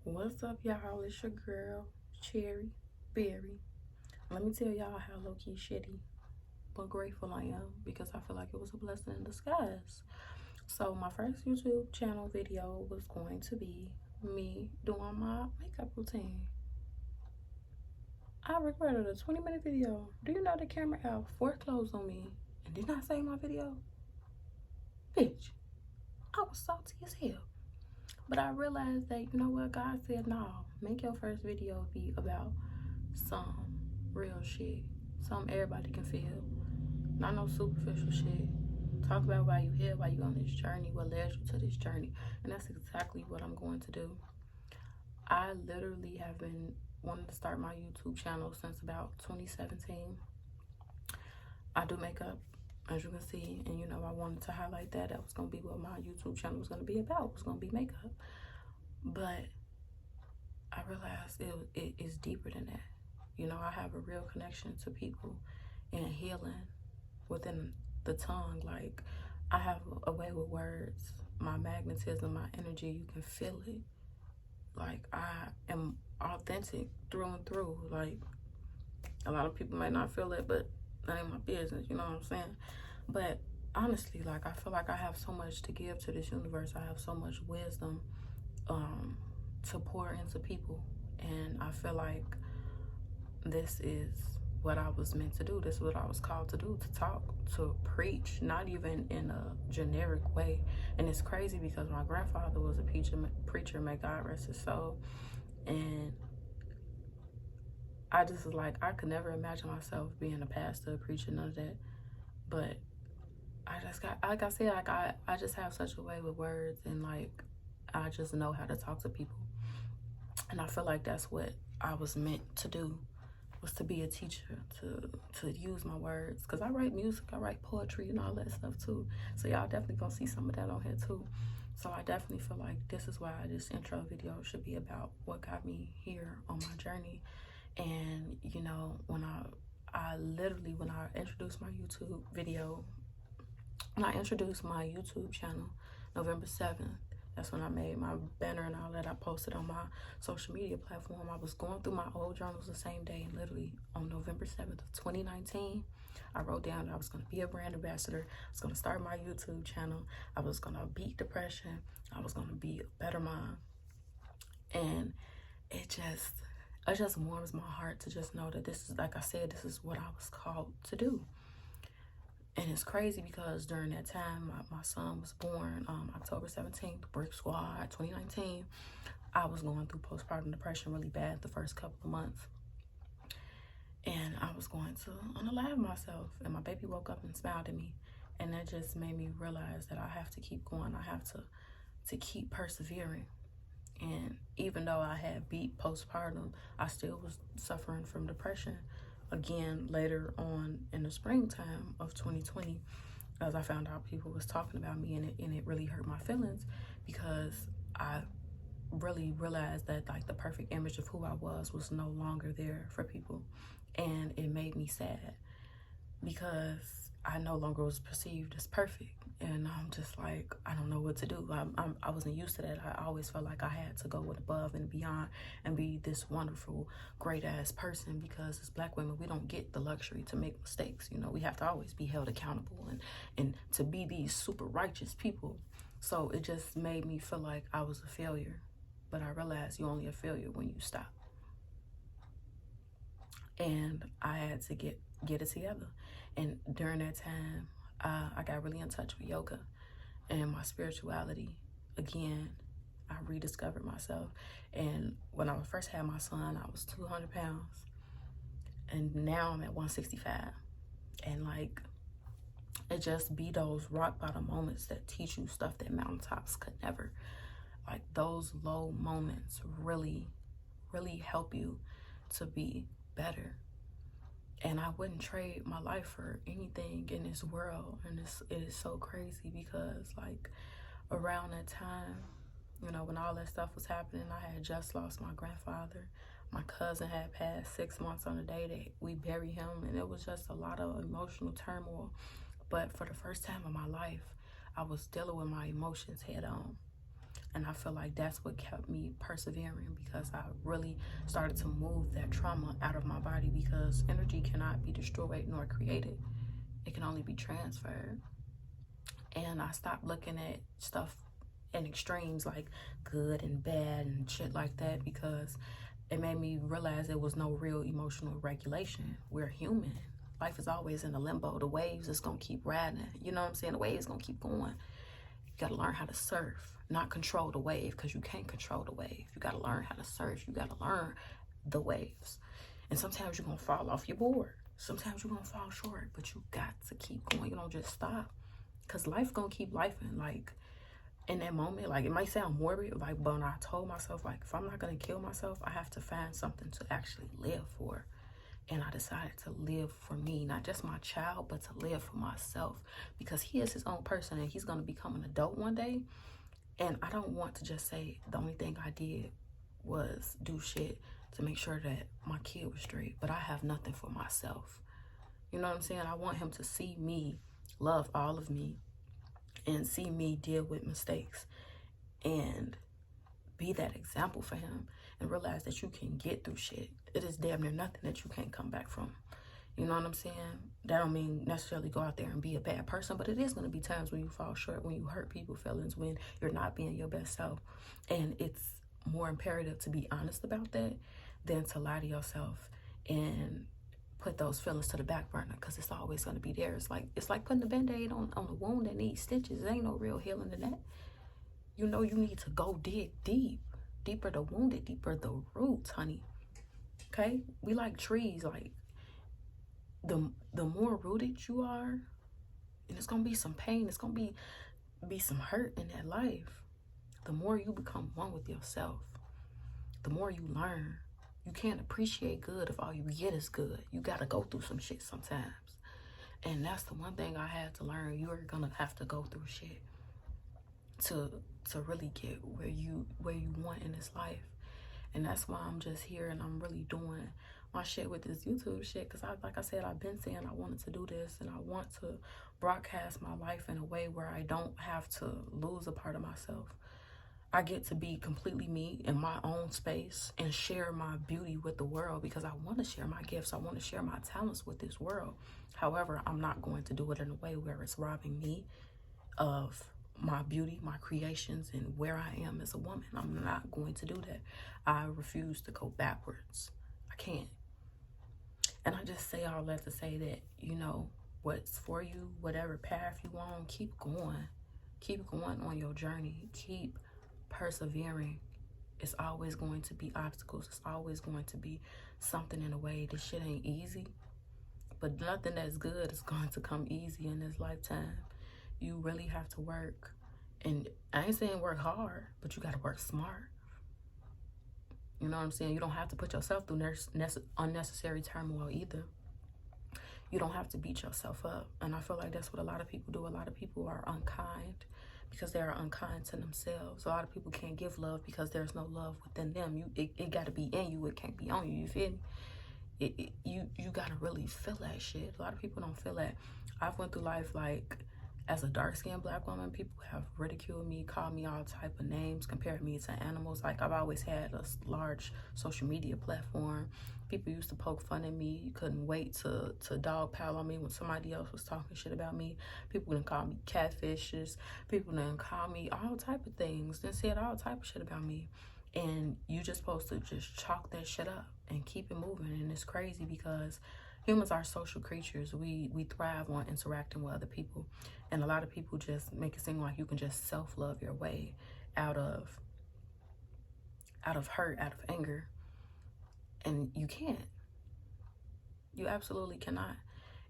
What's up, y'all? It's your girl, Cherry Berry. Let me tell y'all how low-key shitty but grateful I am because I feel like it was a blessing in disguise. So my first YouTube channel video was going to be me doing my makeup routine. I recorded a 20-minute video. Do you know the camera app foreclosed on me and did not save my video? Bitch, I was salty as hell. But I realized that, you know what, God said, no, make your first video be about some real shit. Something everybody can feel. Not no superficial shit. Talk about why you here, why you on this journey, what led you to this journey. And that's exactly what I'm going to do. I literally have been wanting to start my YouTube channel since about 2017. I do makeup, as you can see, and you know, I wanted to highlight that. That was going to be what my YouTube channel was going to be about. It was going to be makeup. But I realized it is deeper than that. You know, I have a real connection to people and healing within the tongue. Like, I have a way with words. My magnetism, my energy, you can feel it. Like, I am authentic through and through. Like, a lot of people might not feel it, but that ain't my business, you know what I'm saying? But honestly, like, I feel like I have so much to give to this universe. I have so much wisdom to pour into people. And I feel like this is what I was meant to do. This is what I was called to do, to talk, to preach, not even in a generic way. And it's crazy because my grandfather was a preacher, may God rest his soul. And I just was like, I could never imagine myself being a pastor, a preacher, none of that. But I just got, like I said, like I just have such a way with words, and like, I just know how to talk to people. And I feel like that's what I was meant to do, was to be a teacher, to use my words. Because I write music, I write poetry and all that stuff too. So y'all definitely gonna see some of that on here too. So I definitely feel like this is why this intro video should be about what got me here on my journey. And you know, when I literally, when I introduced my YouTube video, when I introduced my YouTube channel, November 7th, that's when I made my banner and all that. I posted on my social media platform. I was going through my old journals the same day, and literally on November 7th of 2019, I wrote down that I was going to be a brand ambassador. I was going to start my YouTube channel. I was going to beat depression. I was going to be a better mom. And it just warms my heart to just know that this is, like I said, this is what I was called to do. And it's crazy because during that time, my son was born October 17th, Brick Squad, 2019. I was going through postpartum depression really bad the first couple of months. And I was going to unalive myself. And my baby woke up and smiled at me. And that just made me realize that I have to keep going. I have to keep persevering. And even though I had beat postpartum, I still was suffering from depression again later on in the springtime of 2020, as I found out people was talking about me, and it really hurt my feelings because I really realized that like the perfect image of who I was no longer there for people. And it made me sad because I no longer was perceived as perfect. And I'm just like, I don't know what to do. I wasn't used to that. I always felt like I had to go above and beyond and be this wonderful, great ass person, because as Black women, we don't get the luxury to make mistakes. You know, we have to always be held accountable and to be these super righteous people. So it just made me feel like I was a failure. But I realized you're only a failure when you stop. And I had to get it together. And during that time, I got really in touch with yoga and my spirituality. Again, I rediscovered myself. And when I first had my son, I was 200 pounds. And now I'm at 165. And like, it just be those rock bottom moments that teach you stuff that mountaintops could never. Like, those low moments really, really help you to be better. And I wouldn't trade my life for anything in this world. And it is so crazy because like around that time, you know, when all that stuff was happening, I had just lost my grandfather. My cousin had passed 6 months on the day that we buried him. And it was just a lot of emotional turmoil. But for the first time in my life, I was dealing with my emotions head on. And I feel like that's what kept me persevering, because I really started to move that trauma out of my body, because energy cannot be destroyed nor created. It can only be transferred. And I stopped looking at stuff in extremes like good and bad and shit like that, because it made me realize there was no real emotional regulation. We're human. Life is always in a limbo. The waves is gonna keep riding. You know what I'm saying? The waves gonna keep going. You gotta learn how to surf, not control the wave, because you can't control the wave. You gotta learn how to surf. You gotta learn the waves. And sometimes you're gonna fall off your board. Sometimes you're gonna fall short, but you got to keep going. You don't just stop, because life gonna keep lifing. Like, in that moment, like, it might sound morbid, like, but when I told myself, like, if I'm not gonna kill myself, I have to find something to actually live for. And I decided to live for me, not just my child, but to live for myself, because he is his own person and he's gonna become an adult one day. And I don't want to just say the only thing I did was do shit to make sure that my kid was straight, but I have nothing for myself. You know what I'm saying? I want him to see me, love all of me, and see me deal with mistakes and be that example for him, and realize that you can get through shit. It is damn near nothing that you can't come back from. You know what I'm saying? That don't mean necessarily go out there and be a bad person, but it is going to be times when you fall short, when you hurt people's feelings, when you're not being your best self. And it's more imperative to be honest about that than to lie to yourself and put those feelings to the back burner, because it's always going to be there. It's like putting a band-aid on a wound that needs stitches. There ain't no real healing in that. You know, you need to go dig deep. Deeper the wounded, deeper the roots, honey. Okay? We like trees. Like, the more rooted you are, and it's gonna be some pain, it's gonna be some hurt in that life. The more you become one with yourself, the more you learn. You can't appreciate good if all you get is good. You gotta go through some shit sometimes. And that's the one thing I had to learn. You're gonna have to go through shit to really get where you want in this life. And that's why I'm just here, and I'm really doing my shit with this YouTube shit, because like I said, I've been saying I wanted to do this, and I want to broadcast my life in a way where I don't have to lose a part of myself. I get to be completely me in my own space and share my beauty with the world, because I want to share my gifts. I want to share my talents with this world. However, I'm not going to do it in a way where it's robbing me of my beauty, my creations, and where I am as a woman. I'm not going to do that. I refuse to go backwards. I can't. And I just say all that to say that, you know, what's for you, whatever path you on, keep going. Keep going on your journey. Keep persevering. It's always going to be obstacles. It's always going to be something in the way. This shit ain't easy. But nothing that's good is going to come easy in this lifetime. You really have to work. And I ain't saying work hard, but you got to work smart. You know what I'm saying? You don't have to put yourself through unnecessary turmoil either. You don't have to beat yourself up. And I feel like that's what a lot of people do. A lot of people are unkind because they are unkind to themselves. A lot of people can't give love because there's no love within them. It got to be in you. It can't be on you. You feel me? You got to really feel that shit. A lot of people don't feel that. I've went through life like, as a dark-skinned Black woman, people have ridiculed me, called me all type of names, compared me to animals. Like, I've always had a large social media platform. People used to poke fun at me. You couldn't wait to dogpile on me when somebody else was talking shit about me. People done call me catfishes. People done call me all type of things. Then said all type of shit about me. And you just supposed to just chalk that shit up and keep it moving. And it's crazy because humans are social creatures. We thrive on interacting with other people. And a lot of people just make it seem like you can just self-love your way out of hurt, out of anger. And you can't. You absolutely cannot.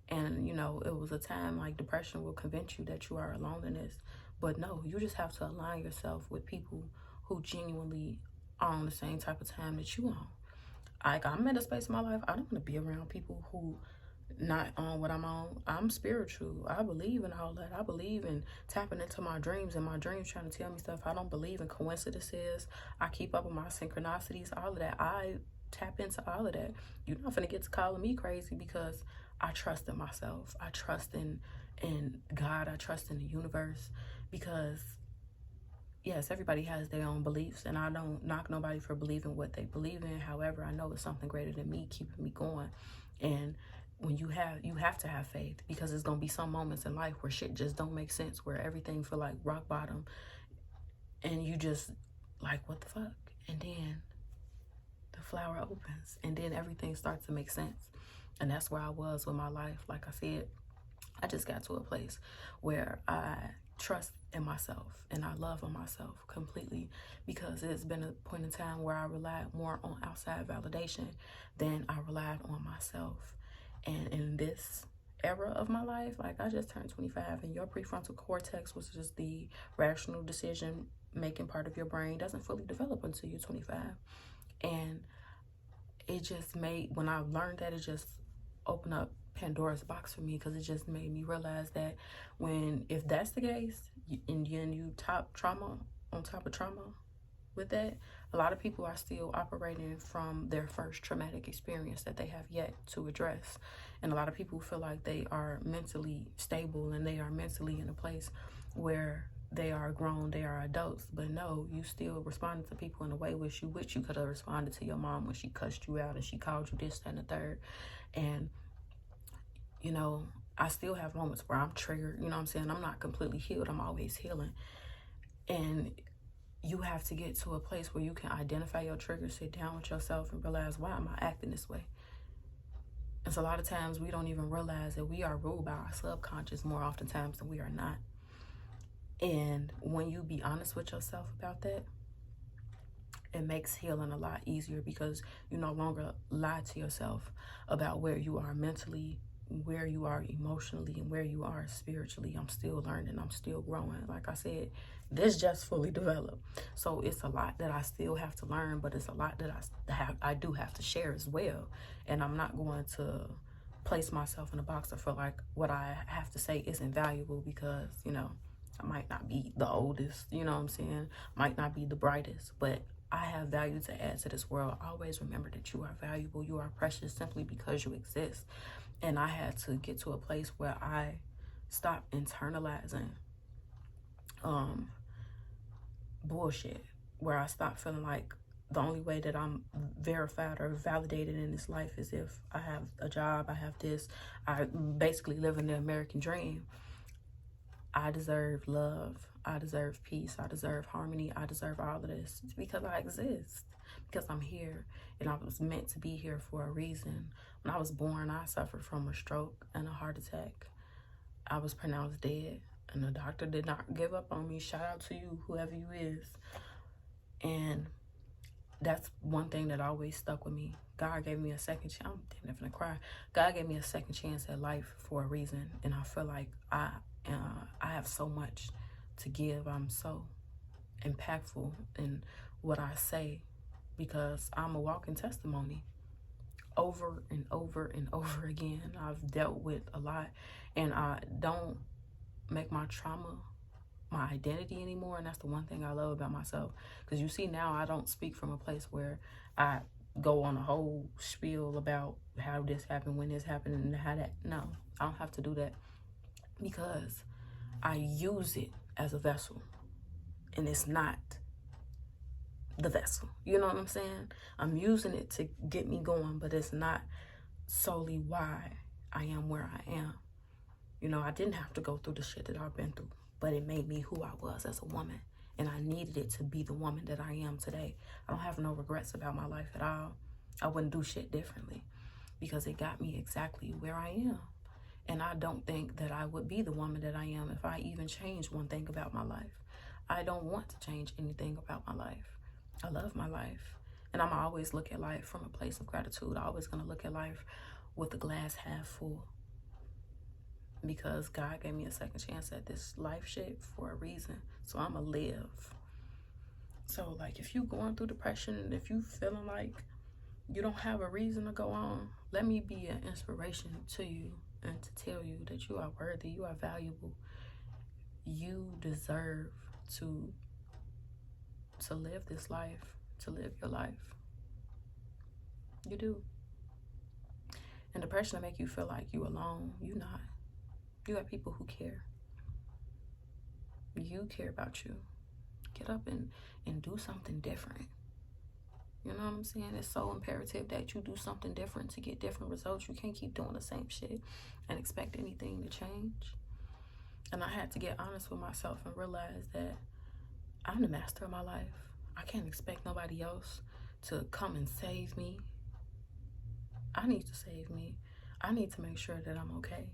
And, you know, it was a time like depression will convince you that you are alone in this. But no, you just have to align yourself with people who genuinely are on the same type of time that you on. Like, I'm in a space in my life, I don't want to be around people who not on what I'm on. I'm spiritual. I believe in all that. I believe in tapping into my dreams, and my dreams trying to tell me stuff. I don't believe in coincidences. I keep up with my synchronicities, all of that. I tap into all of that. You're not gonna get to calling me crazy because I trust in myself. I trust in God. I trust in the universe, because yes, everybody has their own beliefs, and I don't knock nobody for believing what they believe in. However, I know it's something greater than me keeping me going. And when you have to have faith, because there's gonna be some moments in life where shit just don't make sense, where everything feel like rock bottom, and you just like, what the fuck? And then the flower opens, and then everything starts to make sense. And that's where I was with my life. Like I said, I just got to a place where I trust in myself and I love on myself completely, because it's been a point in time where I relied more on outside validation than I relied on myself. And in this era of my life, like, I just turned 25, and your prefrontal cortex, which is the rational decision making part of your brain, doesn't fully develop until you're 25. And it just made, when I learned that, it just opened up Pandora's box for me, because it just made me realize that if that's the case, and you top trauma on top of trauma with that, a lot of people are still operating from their first traumatic experience that they have yet to address. And a lot of people feel like they are mentally stable and they are mentally in a place where they are grown, they are adults. But no, you still responded to people in a way which you could have responded to your mom when she cussed you out and she called you this, that, and the third. And you know, I still have moments where I'm triggered, you know what I'm saying? I'm not completely healed, I'm always healing. And you have to get to a place where you can identify your triggers, sit down with yourself and realize, why am I acting this way? And so a lot of times we don't even realize that we are ruled by our subconscious more oftentimes than we are not. And when you be honest with yourself about that, it makes healing a lot easier, because you no longer lie to yourself about where you are mentally, where you are emotionally, and where you are spiritually. I'm still learning, I'm still growing. Like I said, this just fully developed. So it's a lot that I still have to learn, but it's a lot that I do have to share as well. And I'm not going to place myself in a box or feel like what I have to say isn't valuable, because, you know, I might not be the oldest, you know what I'm saying? Might not be the brightest, but I have value to add to this world. Always remember that you are valuable, you are precious simply because you exist. And I had to get to a place where I stopped internalizing bullshit, where I stopped feeling like the only way that I'm verified or validated in this life is if I have a job, I have this, I basically live in the American dream. I deserve love, I deserve peace, I deserve harmony, I deserve all of this because I exist, because I'm here, and I was meant to be here for a reason. When I was born, I suffered from a stroke and a heart attack. I was pronounced dead, and the doctor did not give up on me. Shout out to you, whoever you is. And that's one thing that always stuck with me. God gave me a second chance. I'm damn gonna cry. God gave me a second chance at life for a reason, and I feel like I have so much to give. I'm so impactful in what I say, because I'm a walking testimony. Over and over and over again, I've dealt with a lot, and I don't make my trauma my identity anymore. And that's the one thing I love about myself, because you see, now I don't speak from a place where I go on a whole spiel about how this happened, when this happened, and how that. No, I don't have to do that, because I use it as a vessel, and it's not the vessel. You know what I'm saying? I'm using it to get me going, but it's not solely why I am where I am. You know, I didn't have to go through the shit that I've been through, but it made me who I was as a woman, and I needed it to be the woman that I am today. I don't have no regrets about my life at all. I wouldn't do shit differently, because it got me exactly where I am. And I don't think that I would be the woman that I am if I even changed one thing about my life. I don't want to change anything about my life. I love my life. And I'm always look at life from a place of gratitude. I'm always going to look at life with the glass half full, because God gave me a second chance at this life shit for a reason. So I'm going to live. So, like, if you going through depression, and if you feeling like you don't have a reason to go on, let me be an inspiration to you, and to tell you that you are worthy, you are valuable. You deserve to live this life, to live your life. You do. And depression will make you feel like you alone. You not. You have people who care. You care about you. Get up and do something different. You know what I'm saying? It's so imperative that you do something different to get different results. You can't keep doing the same shit and expect anything to change. And I had to get honest with myself and realize that I'm the master of my life. I can't expect nobody else to come and save me. I need to save me. I need to make sure that I'm okay.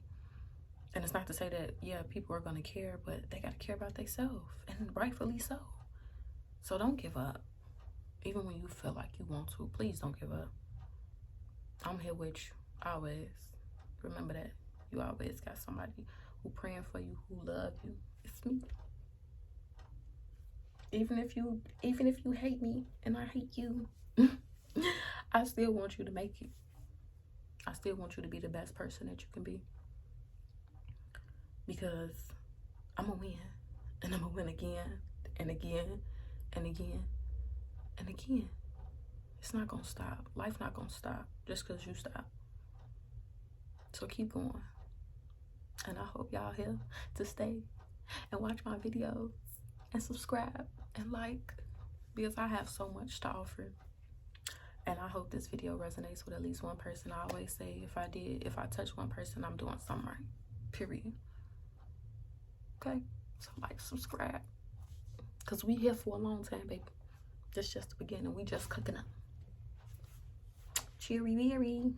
And it's not to say that, yeah, people are going to care, but they got to care about themselves, and rightfully so. So don't give up. Even when you feel like you want to, please don't give up. I'm here with you, always. Remember that. You always got somebody who praying for you, who love you. It's me. Even if you hate me and I hate you, I still want you to make it. I still want you to be the best person that you can be. Because I'm going to win. And I'm going to win again and again and again and again. It's not going to stop. Life not going to stop just because you stop. So keep going. And I hope y'all here to stay and watch my videos and subscribe and like, because I have so much to offer. And I hope this video resonates with at least one person. I always say, if I touch one person, I'm doing something right. Period. Okay? So like, subscribe. Because we here for a long time, baby. This just the beginning. We just cooking up. Cheery Mary.